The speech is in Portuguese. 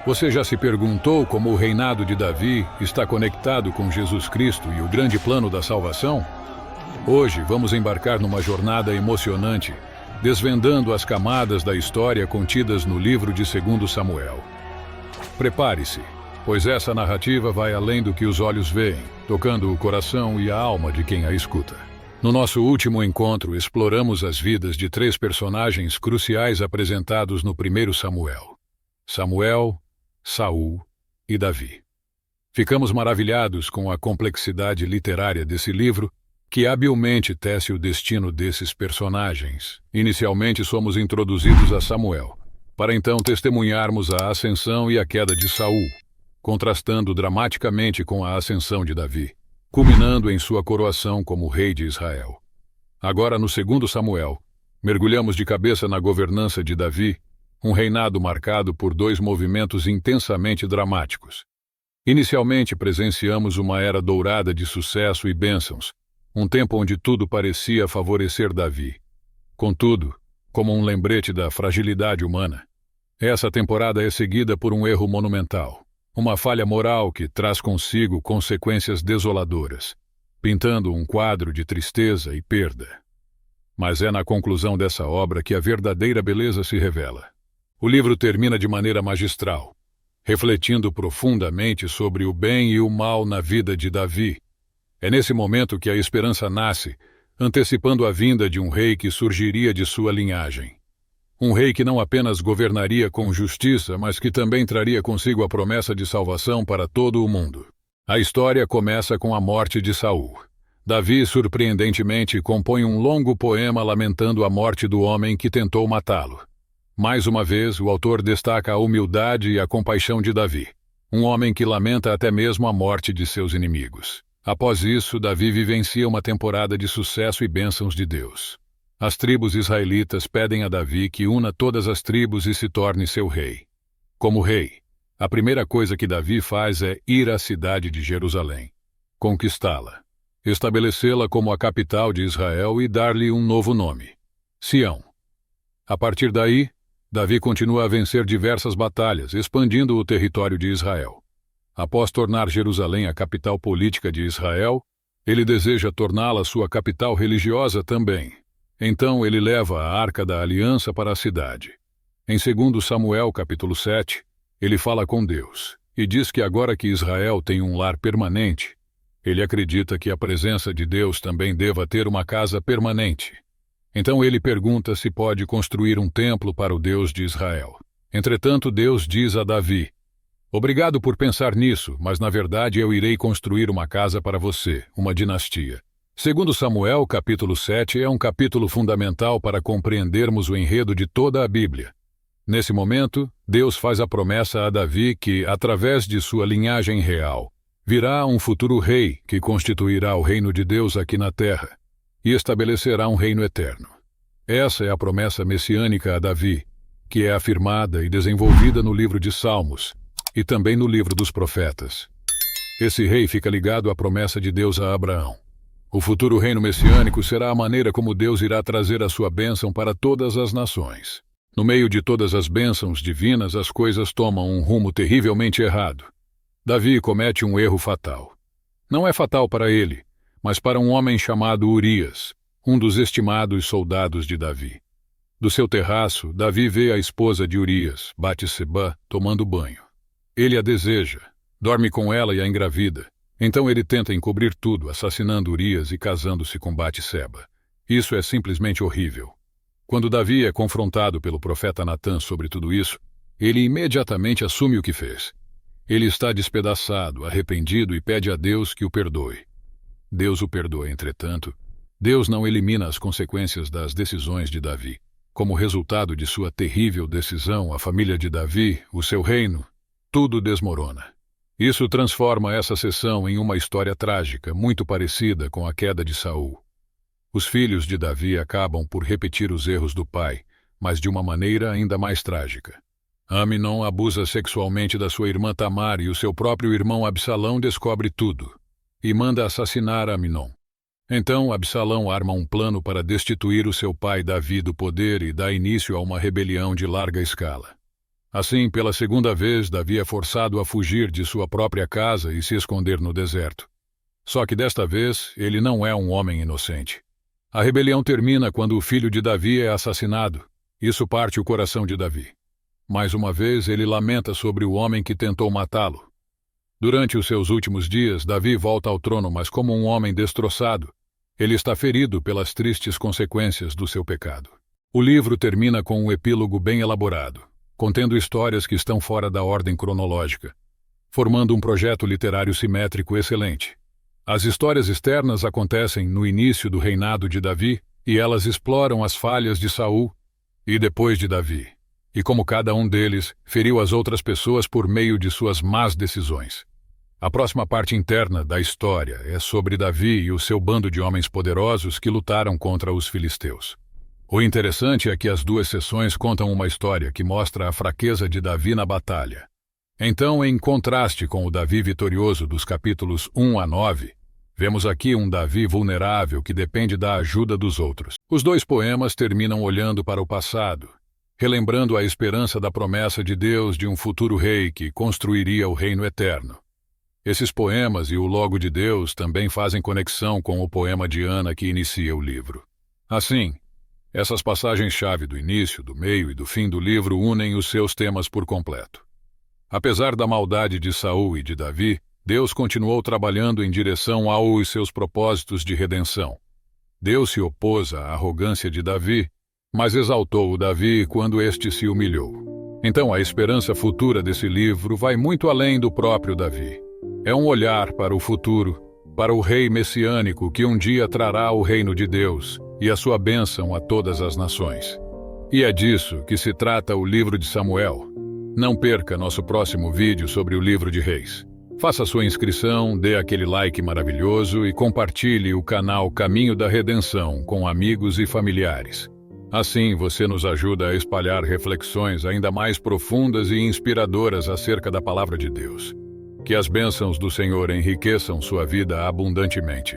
Você já se perguntou como o reinado de Davi está conectado com Jesus Cristo e o grande plano da salvação? Hoje vamos embarcar numa jornada emocionante, desvendando as camadas da história contidas no livro de 2 Samuel. Prepare-se, pois essa narrativa vai além do que os olhos veem, tocando o coração e a alma de quem a escuta. No nosso último encontro, exploramos as vidas de 3 personagens cruciais apresentados no 1 Samuel: Samuel, Saul e Davi. Ficamos maravilhados com a complexidade literária desse livro, que habilmente tece o destino desses personagens. Inicialmente somos introduzidos a Samuel, para então testemunharmos a ascensão e a queda de Saul, contrastando dramaticamente com a ascensão de Davi, culminando em sua coroação como rei de Israel. Agora, no 2 Samuel, mergulhamos de cabeça na governança de Davi, um reinado marcado por 2 movimentos intensamente dramáticos. Inicialmente presenciamos uma era dourada de sucesso e bênçãos, um tempo onde tudo parecia favorecer Davi. Contudo, como um lembrete da fragilidade humana, essa temporada é seguida por um erro monumental, uma falha moral que traz consigo consequências desoladoras, pintando um quadro de tristeza e perda. Mas é na conclusão dessa obra que a verdadeira beleza se revela. O livro termina de maneira magistral, refletindo profundamente sobre o bem e o mal na vida de Davi. É nesse momento que a esperança nasce, antecipando a vinda de um rei que surgiria de sua linhagem. Um rei que não apenas governaria com justiça, mas que também traria consigo a promessa de salvação para todo o mundo. A história começa com a morte de Saul. Davi, surpreendentemente, compõe um longo poema lamentando a morte do homem que tentou matá-lo. Mais uma vez, o autor destaca a humildade e a compaixão de Davi, um homem que lamenta até mesmo a morte de seus inimigos. Após isso, Davi vivencia uma temporada de sucesso e bênçãos de Deus. As tribos israelitas pedem a Davi que una todas as tribos e se torne seu rei. Como rei, a primeira coisa que Davi faz é ir à cidade de Jerusalém, conquistá-la, estabelecê-la como a capital de Israel e dar-lhe um novo nome: Sião. A partir daí, Davi continua a vencer diversas batalhas, expandindo o território de Israel. Após tornar Jerusalém a capital política de Israel, ele deseja torná-la sua capital religiosa também. Então ele leva a Arca da Aliança para a cidade. Em 2 Samuel, capítulo 7, ele fala com Deus e diz que agora que Israel tem um lar permanente, ele acredita que a presença de Deus também deva ter uma casa permanente. Então ele pergunta se pode construir um templo para o Deus de Israel. Entretanto, Deus diz a Davi: "Obrigado por pensar nisso, mas na verdade eu irei construir uma casa para você, uma dinastia." 2 Samuel, capítulo 7, é um capítulo fundamental para compreendermos o enredo de toda a Bíblia. Nesse momento, Deus faz a promessa a Davi que, através de sua linhagem real, virá um futuro rei que constituirá o reino de Deus aqui na terra e estabelecerá um reino eterno. Essa é a promessa messiânica a Davi, que é afirmada e desenvolvida no livro de Salmos e também no livro dos profetas. Esse rei fica ligado à promessa de Deus a Abraão. O futuro reino messiânico será a maneira como Deus irá trazer a sua bênção para todas as nações. No meio de todas as bênçãos divinas, as coisas tomam um rumo terrivelmente errado. Davi comete um erro fatal. Não é fatal para ele, mas para um homem chamado Urias, um dos estimados soldados de Davi. Do seu terraço, Davi vê a esposa de Urias, Batseba, tomando banho. Ele a deseja, dorme com ela e a engravida. Então ele tenta encobrir tudo, assassinando Urias e casando-se com Batseba. Isso é simplesmente horrível. Quando Davi é confrontado pelo profeta Natã sobre tudo isso, ele imediatamente assume o que fez. Ele está despedaçado, arrependido e pede a Deus que o perdoe. Deus o perdoa, entretanto. Deus não elimina as consequências das decisões de Davi. Como resultado de sua terrível decisão, a família de Davi, o seu reino, tudo desmorona. Isso transforma essa sessão em uma história trágica, muito parecida com a queda de Saul. Os filhos de Davi acabam por repetir os erros do pai, mas de uma maneira ainda mais trágica. Aminon abusa sexualmente da sua irmã Tamar e o seu próprio irmão Absalão descobre tudo e manda assassinar Aminon. Então Absalão arma um plano para destituir o seu pai Davi do poder e dá início a uma rebelião de larga escala. Assim, pela segunda vez, Davi é forçado a fugir de sua própria casa e se esconder no deserto. Só que desta vez, ele não é um homem inocente. A rebelião termina quando o filho de Davi é assassinado. Isso parte o coração de Davi. Mais uma vez, ele lamenta sobre o homem que tentou matá-lo. Durante os seus últimos dias, Davi volta ao trono, mas como um homem destroçado. Ele está ferido pelas tristes consequências do seu pecado. O livro termina com um epílogo bem elaborado, contendo histórias que estão fora da ordem cronológica, formando um projeto literário simétrico excelente. As histórias externas acontecem no início do reinado de Davi, e elas exploram as falhas de Saul e depois de Davi, e como cada um deles feriu as outras pessoas por meio de suas más decisões. A próxima parte interna da história é sobre Davi e o seu bando de homens poderosos que lutaram contra os filisteus. O interessante é que as duas sessões contam uma história que mostra a fraqueza de Davi na batalha. Então, em contraste com o Davi vitorioso dos capítulos 1 a 9, vemos aqui um Davi vulnerável que depende da ajuda dos outros. Os dois poemas terminam olhando para o passado, relembrando a esperança da promessa de Deus de um futuro rei que construiria o reino eterno. Esses poemas e o Logo de Deus também fazem conexão com o poema de Ana que inicia o livro. Assim, essas passagens-chave do início, do meio e do fim do livro unem os seus temas por completo. Apesar da maldade de Saul e de Davi, Deus continuou trabalhando em direção aos seus propósitos de redenção. Deus se opôs à arrogância de Davi, mas exaltou o Davi quando este se humilhou. Então a esperança futura desse livro vai muito além do próprio Davi. É um olhar para o futuro, para o rei messiânico que um dia trará o reino de Deus e a sua bênção a todas as nações. E é disso que se trata o livro de Samuel. Não perca nosso próximo vídeo sobre o livro de Reis. Faça sua inscrição, dê aquele like maravilhoso e compartilhe o canal Caminho da Redenção com amigos e familiares. Assim você nos ajuda a espalhar reflexões ainda mais profundas e inspiradoras acerca da Palavra de Deus. Que as bênçãos do Senhor enriqueçam sua vida abundantemente.